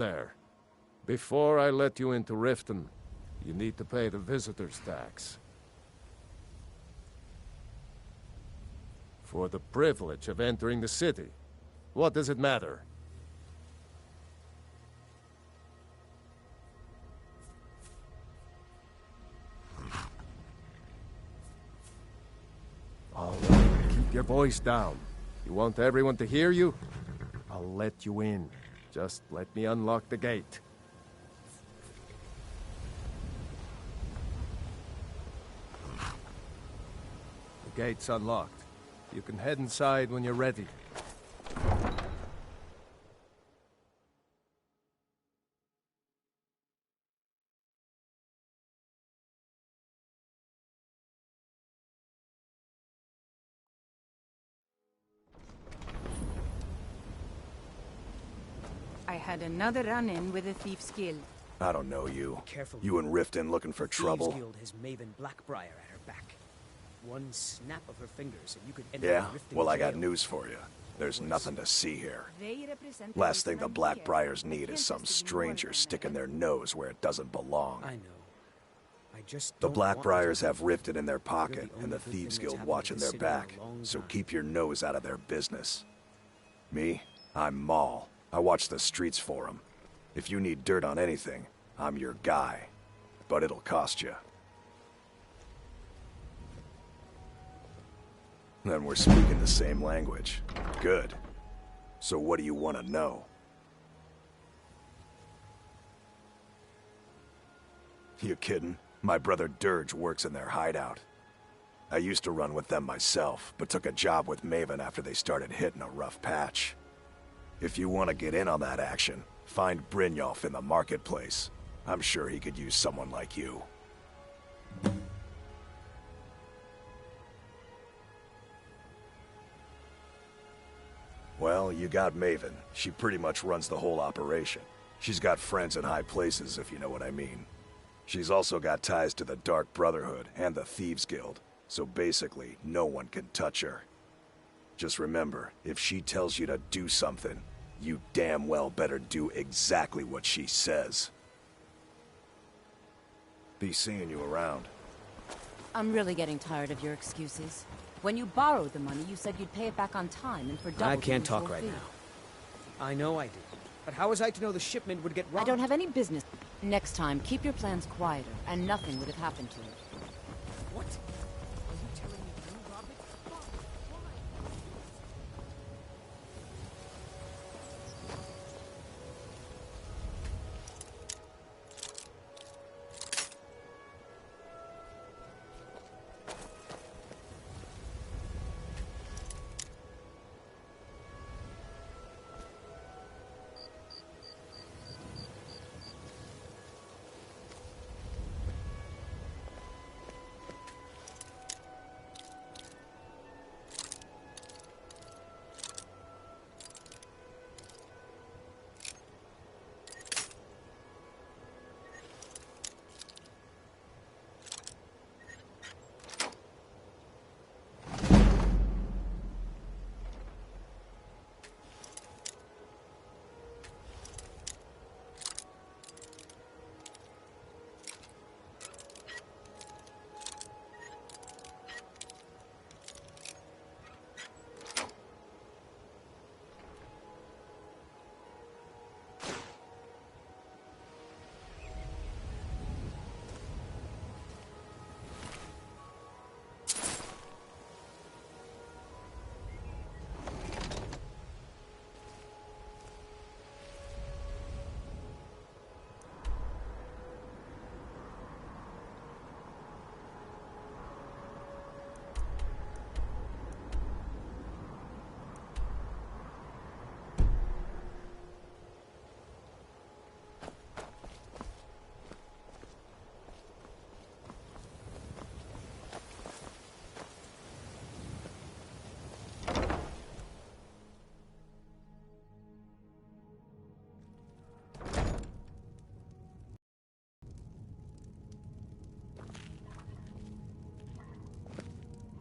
There. Before I let you into Rifton, you need to pay the visitor's tax. For the privilege of entering the city. What does it matter? All right, keep your voice down. You want everyone to hear you? I'll let you in. Just let me unlock the gate. The gate's unlocked. You can head inside when you're ready. I had another run-in with the Thieves' Guild. I don't know you. Careful. You and Rifton looking for trouble? Thieves' Guild has Maven Blackbriar at her back. One snap of her fingers and you could end Yeah? up Rifton Well, I got jail. news for you. There's nothing to see here. They represent Last thing the idea. Blackbriars need is some stranger sticking their nose where it doesn't belong. I know. I just The don't want Blackbriars to- have Rifton in their pocket You're the and only the good thing Thieves that's Guild happened watching to their the city in a back, long so time. keep your nose out of their business. Me? I'm Maul. I watch the streets for 'em. If you need dirt on anything, I'm your guy. But it'll cost you. Then we're speaking the same language. Good. So what do you want to know? You kidding? My brother Dirge works in their hideout. I used to run with them myself, but took a job with Maven after they started hitting a rough patch. If you want to get in on that action, find Brynjolf in the marketplace. I'm sure he could use someone like you. Well, you got Maven. She pretty much runs the whole operation. She's got friends in high places, if you know what I mean. She's also got ties to the Dark Brotherhood and the Thieves Guild, so basically, no one can touch her. Just remember, if she tells you to do something, you damn well better do exactly what she says. Be seeing you around. I'm really getting tired of your excuses. When you borrowed the money, you said you'd pay it back on time and for double I the can't usual talk right fee. now. I know I did. But how was I to know the shipment would get I robbed? don't have any business. Next time, keep your plans quieter, and nothing would have happened to it. What? Are you telling me you robbed it? Why?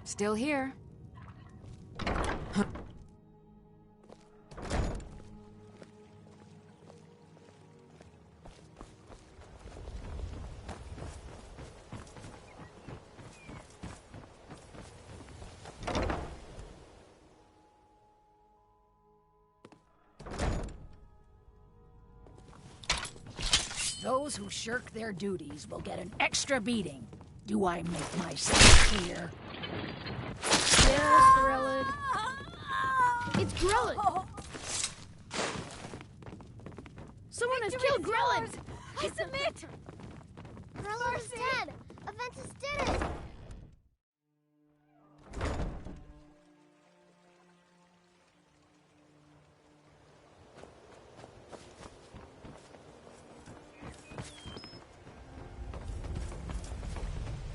Still here. Those who shirk their duties will get an extra beating. Do I make myself clear? Yes, Grelod. It's Grelod! Someone has killed Grelod! I submit! Grelod is dead! Aventus did it!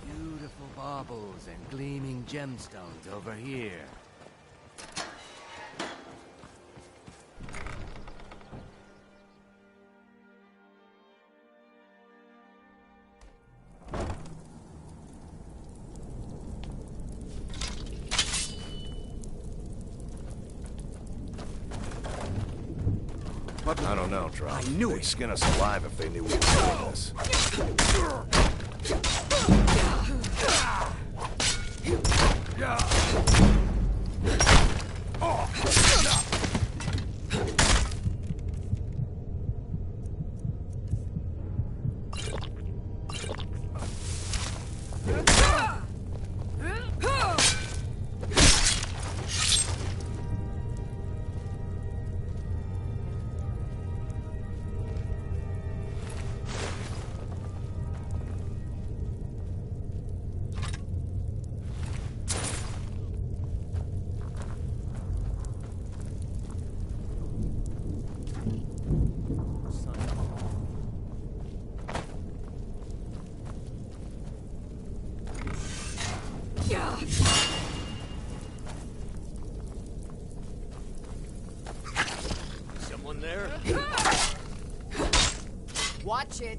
Beautiful baubles and gleaming gemstones over here. I don't know, Drop. I knew They'd it. skin us alive if they knew we were doing this. Someone there? Watch it.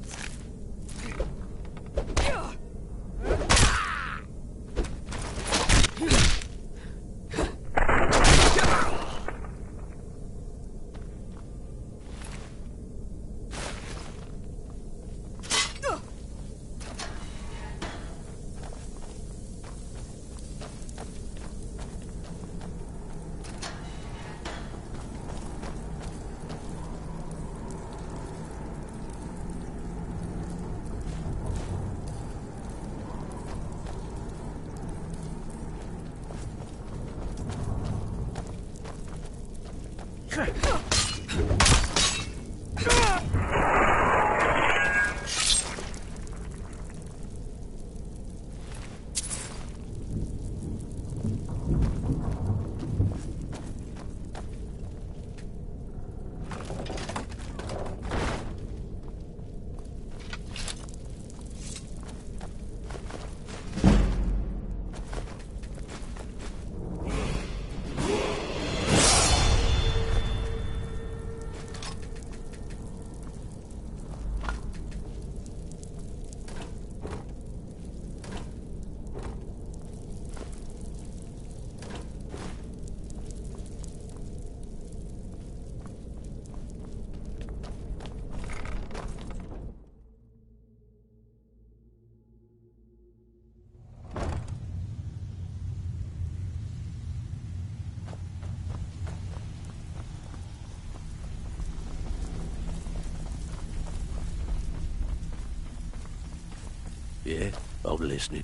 Yeah, I'm listening.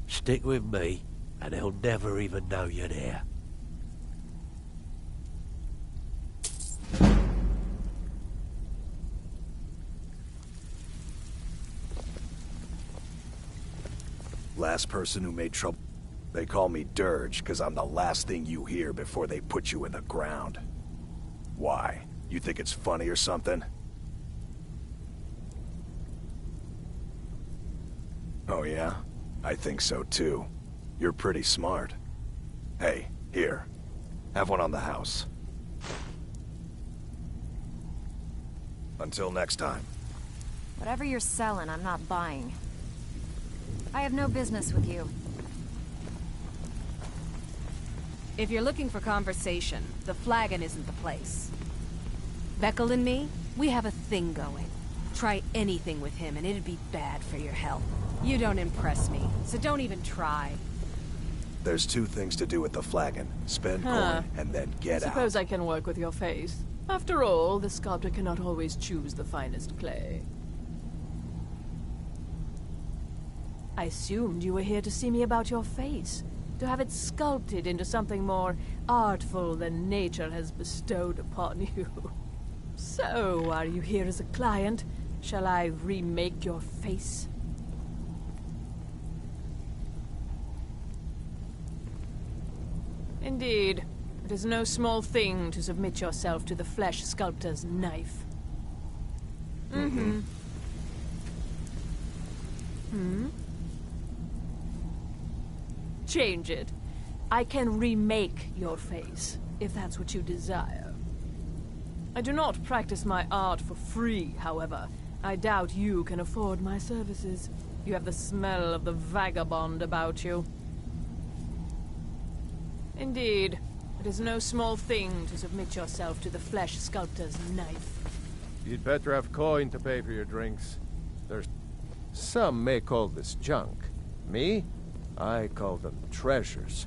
Stick with me, and they'll never even know you're there. Last person who made trouble. They call me Dirge, because I'm the last thing you hear before they put you in the ground. Why? You think it's funny or something? Oh yeah? I think so too. You're pretty smart. Hey, here. Have one on the house. Until next time. Whatever you're selling, I'm not buying. I have no business with you. If you're looking for conversation, the flagon isn't the place. Beckel and me, we have a thing going. Try anything with him and it'd be bad for your health. You don't impress me, so don't even try. There's two things to do with the flagon. Spend coin and then get out. Suppose I can work with your face. After all, the sculptor cannot always choose the finest clay. I assumed you were here to see me about your face, to have it sculpted into something more artful than nature has bestowed upon you. So, are you here as a client? Shall I remake your face? Indeed. It is no small thing to submit yourself to the flesh sculptor's knife. Change it. I can remake your face, if that's what you desire. I do not practice my art for free, however. I doubt you can afford my services. You have the smell of the vagabond about you. Indeed. It is no small thing to submit yourself to the flesh sculptor's knife. You'd better have coin to pay for your drinks. Some may call this junk. Me? I call them treasures.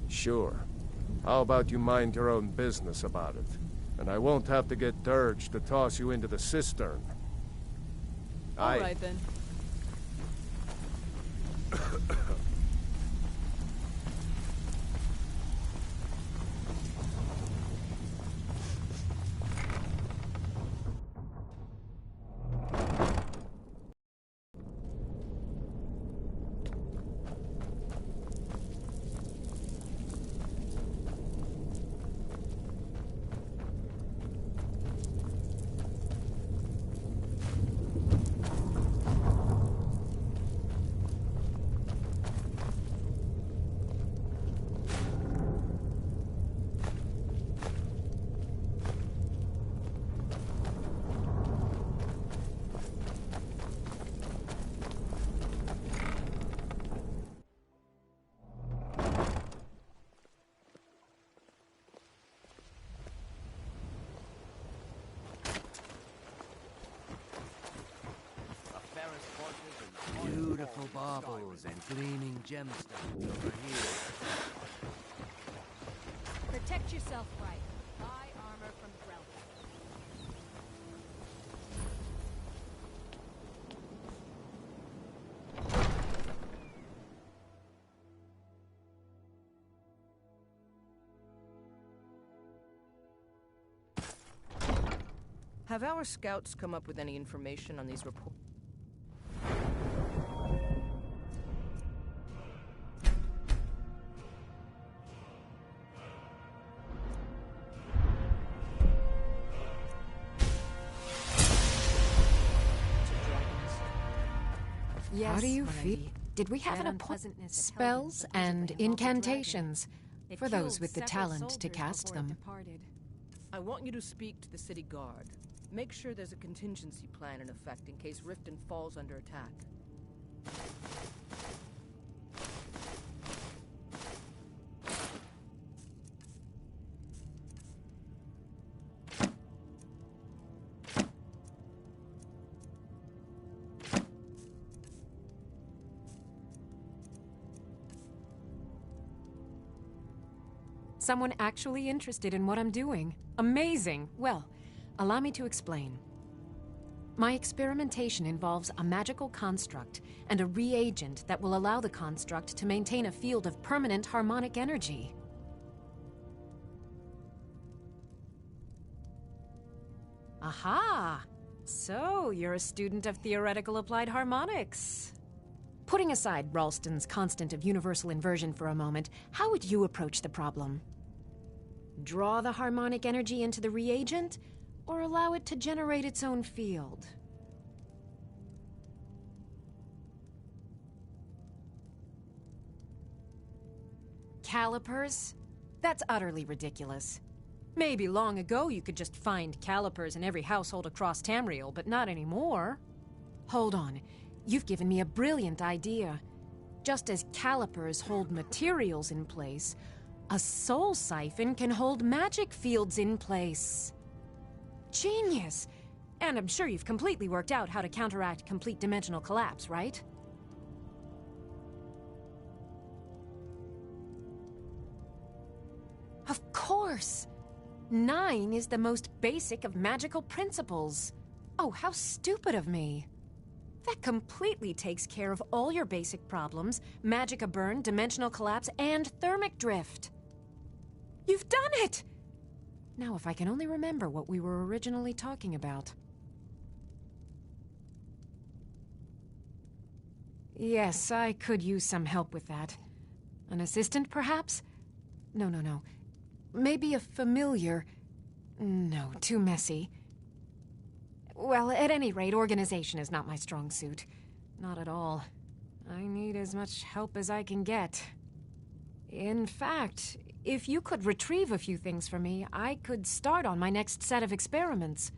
Sure. How about you mind your own business about it? And I won't have to get Dirge to toss you into the cistern. All right, then. Beautiful baubles and gleaming gemstones over here. Protect yourself right. Buy armor from Grelod. Have our scouts come up with any information on these reports? Yes, how do you feel? Did we have an appointment? Spells and incantations, for those with the talent to cast them. I want you to speak to the city guard. Make sure there's a contingency plan in effect in case Rifton falls under attack. Someone actually interested in what I'm doing. Amazing! Well, allow me to explain. My experimentation involves a magical construct and a reagent that will allow the construct to maintain a field of permanent harmonic energy. Aha! So, you're a student of theoretical applied harmonics. Putting aside Ralston's constant of universal inversion for a moment, how would you approach the problem? Draw the harmonic energy into the reagent, or allow it to generate its own field? Calipers? That's utterly ridiculous. Maybe long ago you could just find calipers in every household across Tamriel, but not anymore. Hold on. You've given me a brilliant idea. Just as calipers hold materials in place, a soul siphon can hold magic fields in place. Genius! And I'm sure you've completely worked out how to counteract complete dimensional collapse, right? Of course! 9 is the most basic of magical principles. Oh, how stupid of me. That completely takes care of all your basic problems: magicka burn, dimensional collapse, and thermic drift. You've done it! Now, if I can only remember what we were originally talking about. Yes, I could use some help with that. An assistant, perhaps? No. Maybe a familiar. No, too messy. Well, at any rate, organization is not my strong suit. Not at all. I need as much help as I can get. In fact, if you could retrieve a few things for me, I could start on my next set of experiments.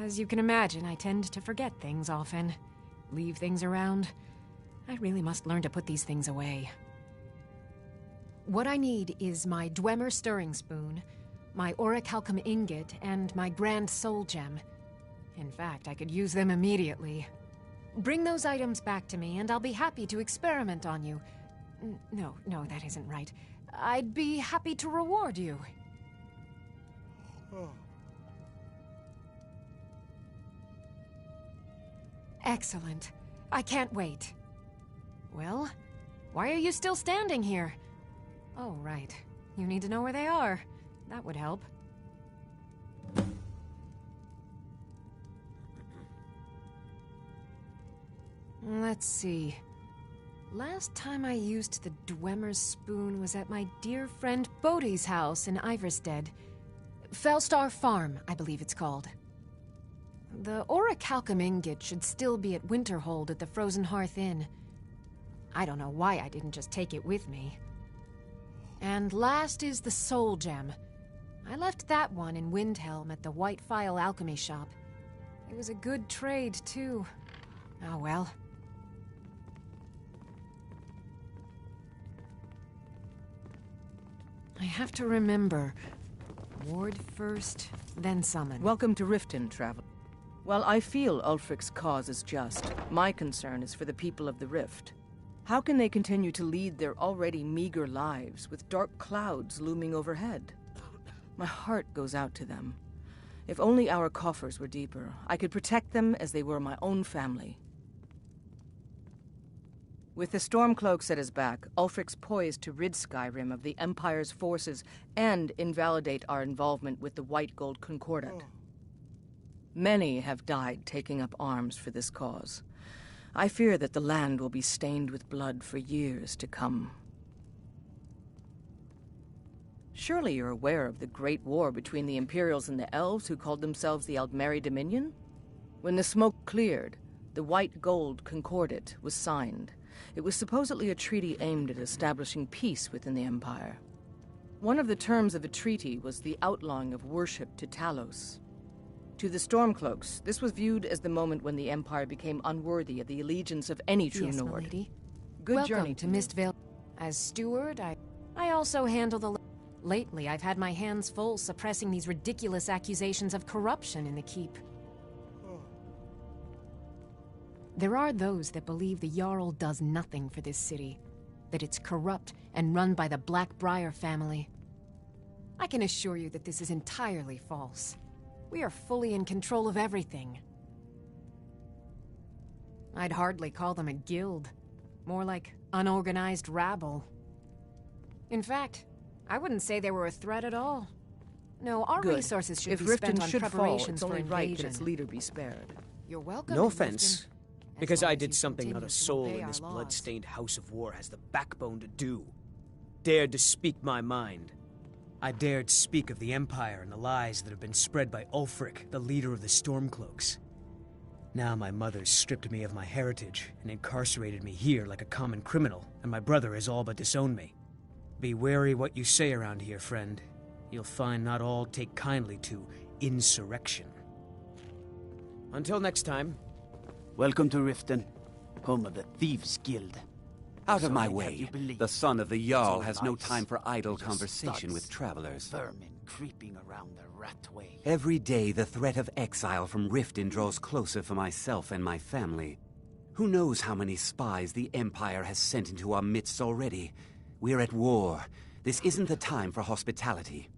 As you can imagine, I tend to forget things often. Leave things around. I really must learn to put these things away. What I need is my Dwemer stirring spoon, my orichalcum ingot, and my grand soul gem. In fact, I could use them immediately. Bring those items back to me, and I'll be happy to experiment on you. No, that isn't right. I'd be happy to reward you. Excellent. I can't wait. Well, why are you still standing here? Oh, right. You need to know where they are. That would help. Let's see. Last time I used the Dwemer spoon was at my dear friend Bodhi's house in Iverstead. Fellstar Farm, I believe it's called. The orichalcum ingot should still be at Winterhold at the Frozen Hearth Inn. I don't know why I didn't just take it with me. And last is the soul gem. I left that one in Windhelm at the White Phial Alchemy Shop. It was a good trade, too. Oh well. I have to remember. Ward first, then summon. Welcome to Rifton, traveler. While I feel Ulfric's cause is just, my concern is for the people of the Rift. How can they continue to lead their already meager lives with dark clouds looming overhead? My heart goes out to them. If only our coffers were deeper, I could protect them as they were my own family. With the Stormcloaks at his back, Ulfric's poised to rid Skyrim of the Empire's forces and invalidate our involvement with the White Gold Concordat. Many have died taking up arms for this cause. I fear that the land will be stained with blood for years to come. Surely you're aware of the Great War between the Imperials and the Elves who called themselves the Aldmeri Dominion? When the smoke cleared, the White Gold Concordat was signed. It was supposedly a treaty aimed at establishing peace within the Empire. One of the terms of the treaty was the outlawing of worship to Talos. To the Stormcloaks, this was viewed as the moment when the Empire became unworthy of the allegiance of any true Yes, Nord. milady. Good Welcome journey to Mistvale. As steward, I also handle the... Lately, I've had my hands full suppressing these ridiculous accusations of corruption in the keep. There are those that believe the Jarl does nothing for this city, that it's corrupt and run by the Blackbriar family. I can assure you that this is entirely false. We are fully in control of everything. I'd hardly call them a guild. More like unorganized rabble. In fact, I wouldn't say they were a threat at all. No, our Good. resources should If be Rifton spent on should fall, preparations it's for only right invasion. that its leader be spared. You're welcome. No in Rifton, offense, as because long I as did you something not continue a to soul obey in our this laws. blood-stained house of war has the backbone to do. Dared to speak my mind. I dared speak of the Empire and the lies that have been spread by Ulfric, the leader of the Stormcloaks. Now my mother's stripped me of my heritage and incarcerated me here like a common criminal, and my brother has all but disowned me. Be wary what you say around here, friend. You'll find not all take kindly to insurrection. Until next time. Welcome to Rifton, home of the Thieves' Guild. Out of my way. The son of the Jarl has no time for idle conversation with travelers. Vermin creeping around the ratway. Every day, the threat of exile from Rifton draws closer for myself and my family. Who knows how many spies the Empire has sent into our midst already? We're at war. This isn't the time for hospitality.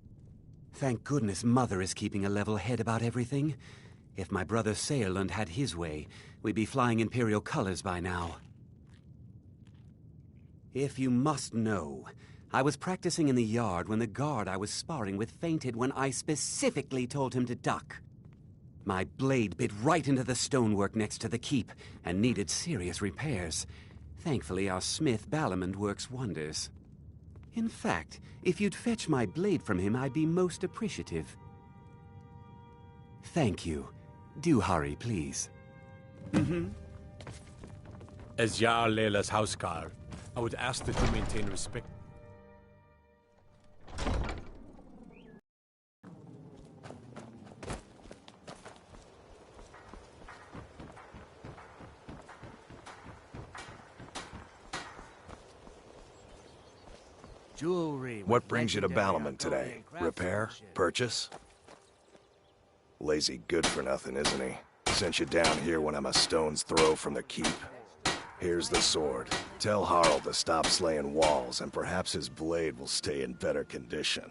Thank goodness Mother is keeping a level head about everything. If my brother Saerlund had his way, we'd be flying Imperial colors by now. If you must know, I was practicing in the yard when the guard I was sparring with fainted when I specifically told him to duck. My blade bit right into the stonework next to the keep and needed serious repairs. Thankfully, our smith Balamond works wonders. In fact, if you'd fetch my blade from him, I'd be most appreciative. Thank you. Do hurry, please. As Jarl Leila's housecarl, I would ask that you maintain respect. Jewelry. What brings you to Balamond today? Repair? Purchase? Lazy good for nothing, isn't he? Sent you down here when I'm a stone's throw from the keep. Here's the sword. Tell Harald to stop slaying walls, and perhaps his blade will stay in better condition.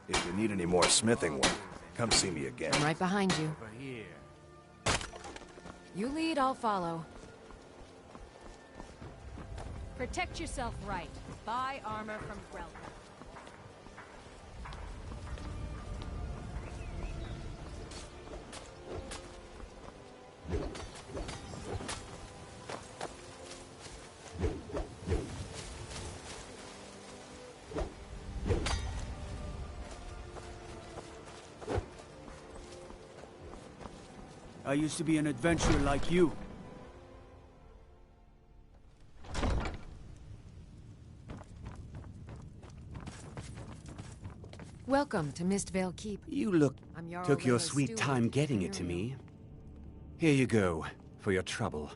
If you need any more smithing work, come see me again. I'm right behind you. You lead, I'll follow. Protect yourself right. Buy armor from Grelod. I used to be an adventurer like you. Welcome to Mistvale Keep. You took your Leila's sweet steward time of getting it to me. Here you go, for your trouble.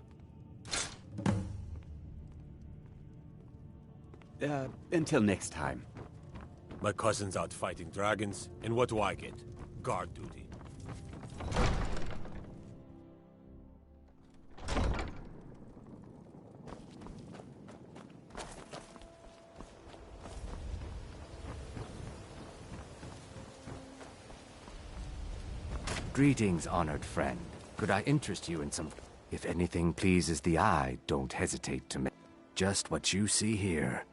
Until next time. My cousin's out fighting dragons, and what do I get? Guard duty. Greetings, honored friend. Could I interest you in some... If anything pleases the eye, don't hesitate to make... Just what you see here.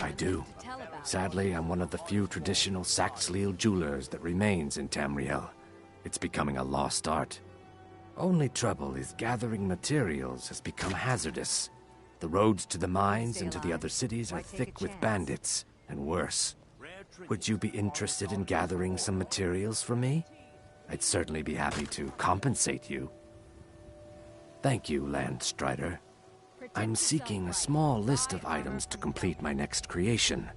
I do. Sadly, I'm one of the few traditional Saxhleel jewelers that remains in Tamriel. It's becoming a lost art. Only trouble is gathering materials has become hazardous. The roads to the mines and to the other cities are thick with bandits, and worse. Would you be interested in gathering some materials for me? I'd certainly be happy to compensate you. Thank you, Landstrider. I'm seeking a small list of items to complete my next creation.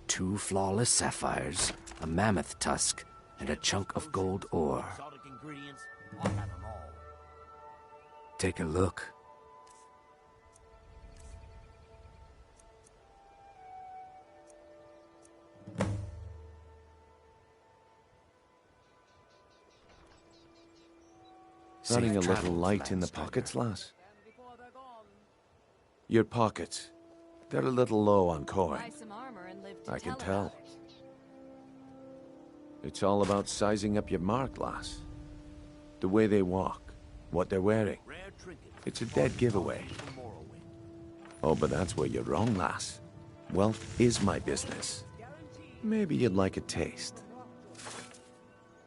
2 flawless sapphires, a mammoth tusk, and a chunk of gold ore. Take a look. Running a little light in the pockets, lass? Your pockets. They're a little low on coin. I can tell. It's all about sizing up your mark, lass. The way they walk, what they're wearing. It's a dead giveaway. Oh, but that's where you're wrong, lass. Wealth is my business. Maybe you'd like a taste.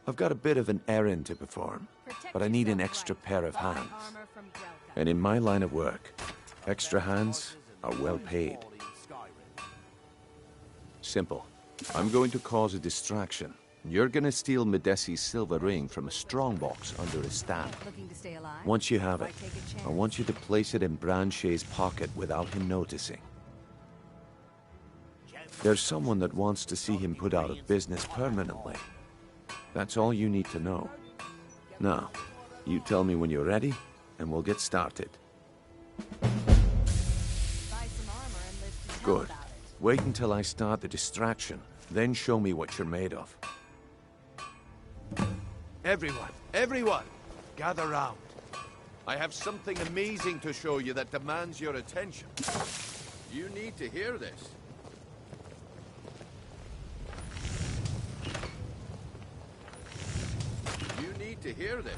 I've got a bit of an errand to perform, but I need an extra pair of hands. And in my line of work, extra hands are well paid. Simple. I'm going to cause a distraction. You're gonna steal Medesi's silver ring from a strongbox under his stand. Once you have it, I want you to place it in Branche's pocket without him noticing. There's someone that wants to see him put out of business permanently. That's all you need to know. Now, you tell me when you're ready, and we'll get started. Good. Wait until I start the distraction, then show me what you're made of. Everyone, gather round. I have something amazing to show you that demands your attention. You need to hear this. You need to hear this.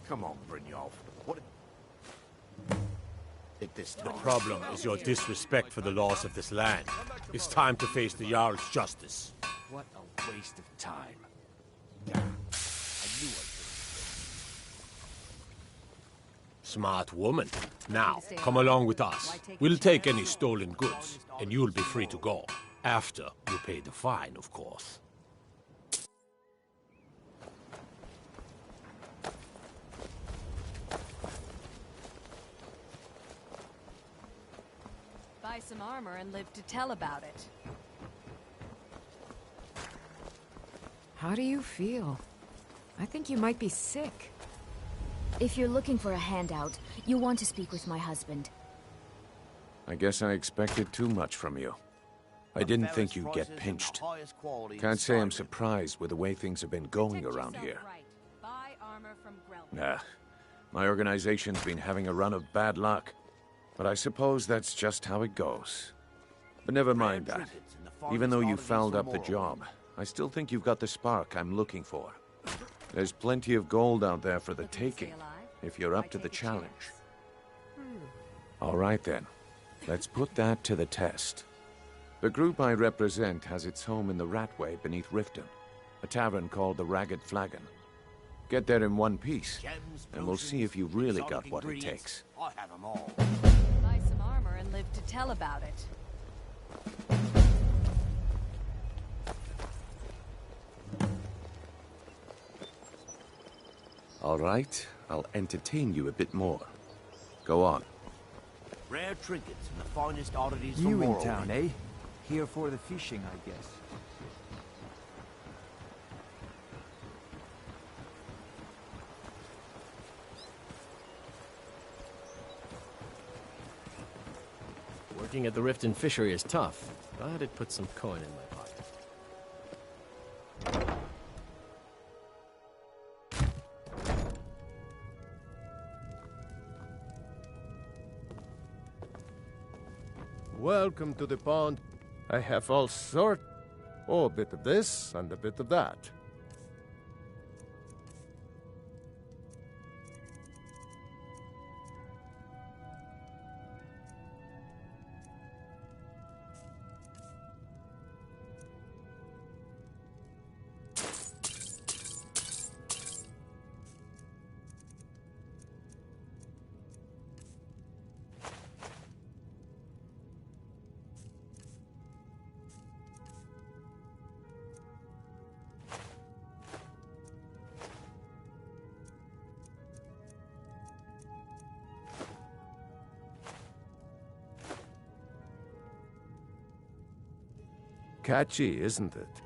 Come on, Brynjolf. What? The problem is your disrespect for the laws of this land. It's time to face the Jarl's justice. What a waste of time. Smart woman. Now, come along with us. We'll take any stolen goods, and you'll be free to go. After you pay the fine, of course. Buy some armor and live to tell about it. How do you feel? I think you might be sick. If you're looking for a handout, you'll want to speak with my husband. I guess I expected too much from you. I didn't think you'd get pinched. Can't say I'm surprised with the way things have been going around here. Nah, my organization's been having a run of bad luck. But I suppose that's just how it goes. But never mind that. Even though you fouled up the job, I still think you've got the spark I'm looking for. There's plenty of gold out there for the taking, if you're up to the challenge. All right then, let's put that to the test. The group I represent has its home in the Ratway beneath Rifton, a tavern called the Ragged Flagon. Get there in one piece, and we'll see if you've really got what it takes. I have them all. Buy some armor and live to tell about it. All right, I'll entertain you a bit more. Go on. Rare trinkets and the finest oddities from You in Morrowind. town, eh? Here for the fishing, I guess. Working at the Rifton fishery is tough, but it puts some coin in my pocket. Welcome to the pond. I have all sorts. Oh, a bit of this and a bit of that. Catchy, isn't it?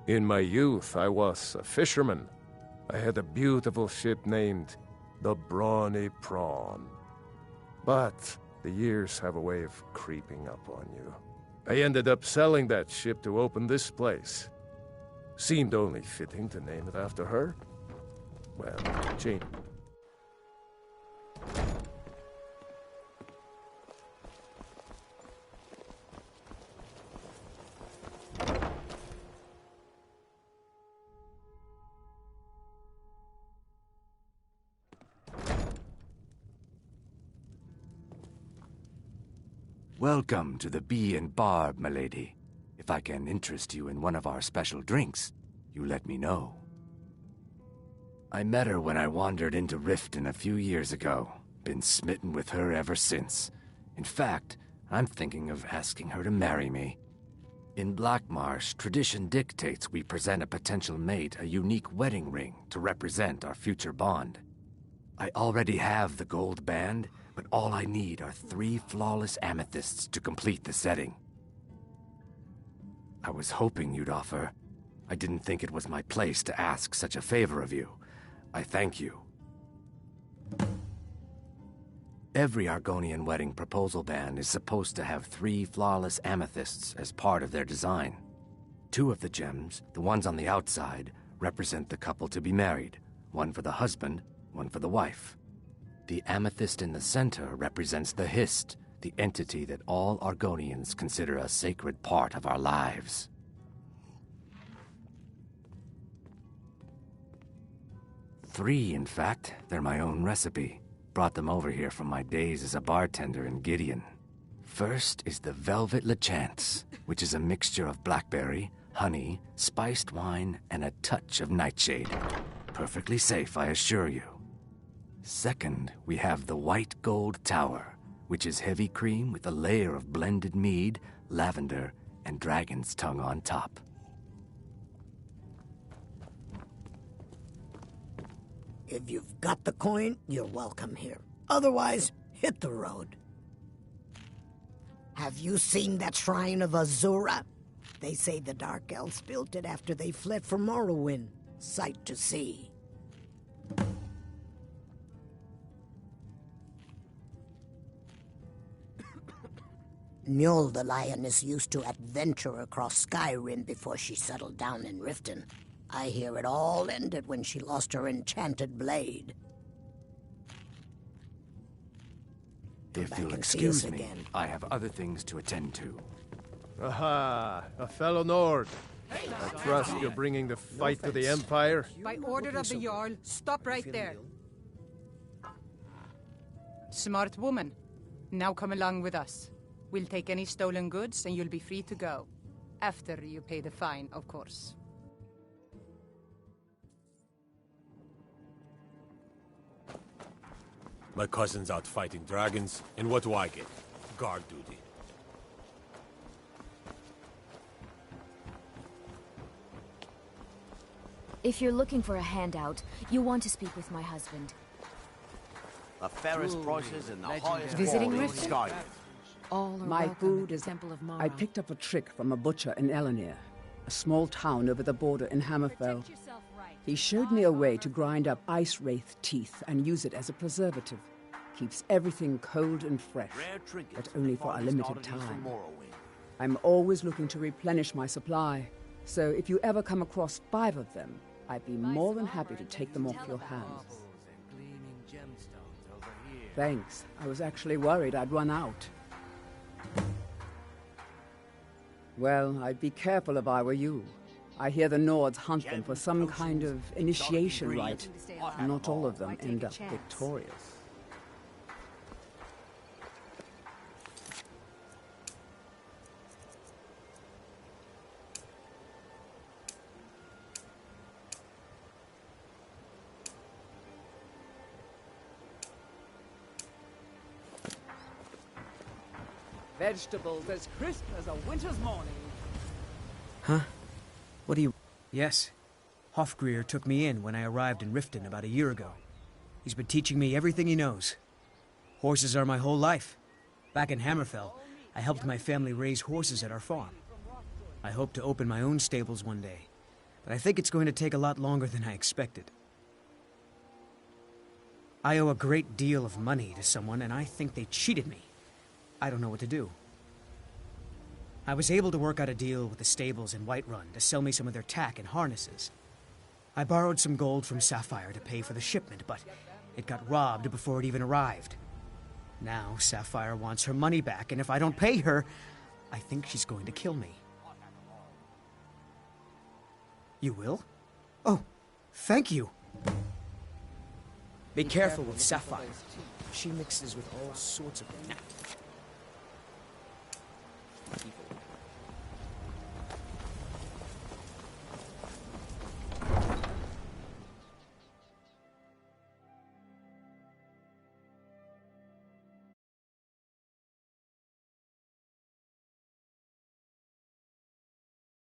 In my youth, I was a fisherman. I had a beautiful ship named the Brawny Prawn. But the years have a way of creeping up on you. I ended up selling that ship to open this place. Seemed only fitting to name it after her. Well, Jane. Welcome to the Bee and Barb, milady. If I can interest you in one of our special drinks, you let me know. I met her when I wandered into Rifton a few years ago. Been smitten with her ever since. In fact, I'm thinking of asking her to marry me. In Blackmarsh, tradition dictates we present a potential mate a unique wedding ring to represent our future bond. I already have the gold band, but all I need are 3 flawless amethysts to complete the setting. I was hoping you'd offer. I didn't think it was my place to ask such a favor of you. I thank you. Every Argonian wedding proposal band is supposed to have 3 flawless amethysts as part of their design. 2 of the gems, the ones on the outside, represent the couple to be married. 1 for the husband, 1 for the wife. The amethyst in the center represents the Hist, the entity that all Argonians consider a sacred part of our lives. Three, in fact. They're my own recipe. Brought them over here from my days as a bartender in Gideon. First is the Velvet Lechance, which is a mixture of blackberry, honey, spiced wine, and a touch of nightshade. Perfectly safe, I assure you. Second, we have the White Gold Tower, which is heavy cream with a layer of blended mead, lavender, and dragon's tongue on top. If you've got the coin, you're welcome here. Otherwise, hit the road. Have you seen that shrine of Azura? They say the Dark Elves built it after they fled from Morrowind. Sight to see. Mjol the Lioness used to adventure across Skyrim before she settled down in Riften. I hear it all ended when she lost her enchanted blade. If you'll excuse me, I have other things to attend to. Aha, a fellow Nord. I trust you're bringing the fight to the Empire. By order of the Jarl, stop right there. Smart woman. Now come along with us. We'll take any stolen goods and you'll be free to go. After you pay the fine, of course. My cousin's out fighting dragons, and what do I get? Guard duty. If you're looking for a handout, you'll want to speak with my husband. The fairest prices and the highest Visiting quality in Rifton? Skyrim. My food is... I picked up a trick from a butcher in Elenir, a small town over the border in Hammerfell. He showed me a way to grind up ice wraith teeth and use it as a preservative. Keeps everything cold and fresh, but only for a limited time. I'm always looking to replenish my supply, so if you ever come across 5 of them, I'd be more than happy to take them off your hands. Thanks. I was actually worried I'd run out. Well, I'd be careful if I were you. I hear the Nords hunt them for some kind of initiation rite, and not all of them end up victorious. Vegetables as crisp as a winter's morning. Huh? What do you... Yes. Hofgrir took me in when I arrived in Riften about a year ago. He's been teaching me everything he knows. Horses are my whole life. Back in Hammerfell, I helped my family raise horses at our farm. I hope to open my own stables one day, but I think it's going to take a lot longer than I expected. I owe a great deal of money to someone, and I think they cheated me. I don't know what to do. I was able to work out a deal with the stables in Whiterun to sell me some of their tack and harnesses. I borrowed some gold from Sapphire to pay for the shipment, but it got robbed before it even arrived. Now Sapphire wants her money back, and if I don't pay her, I think she's going to kill me. You will? Oh, thank you. Be careful with Sapphire. She mixes with all sorts of...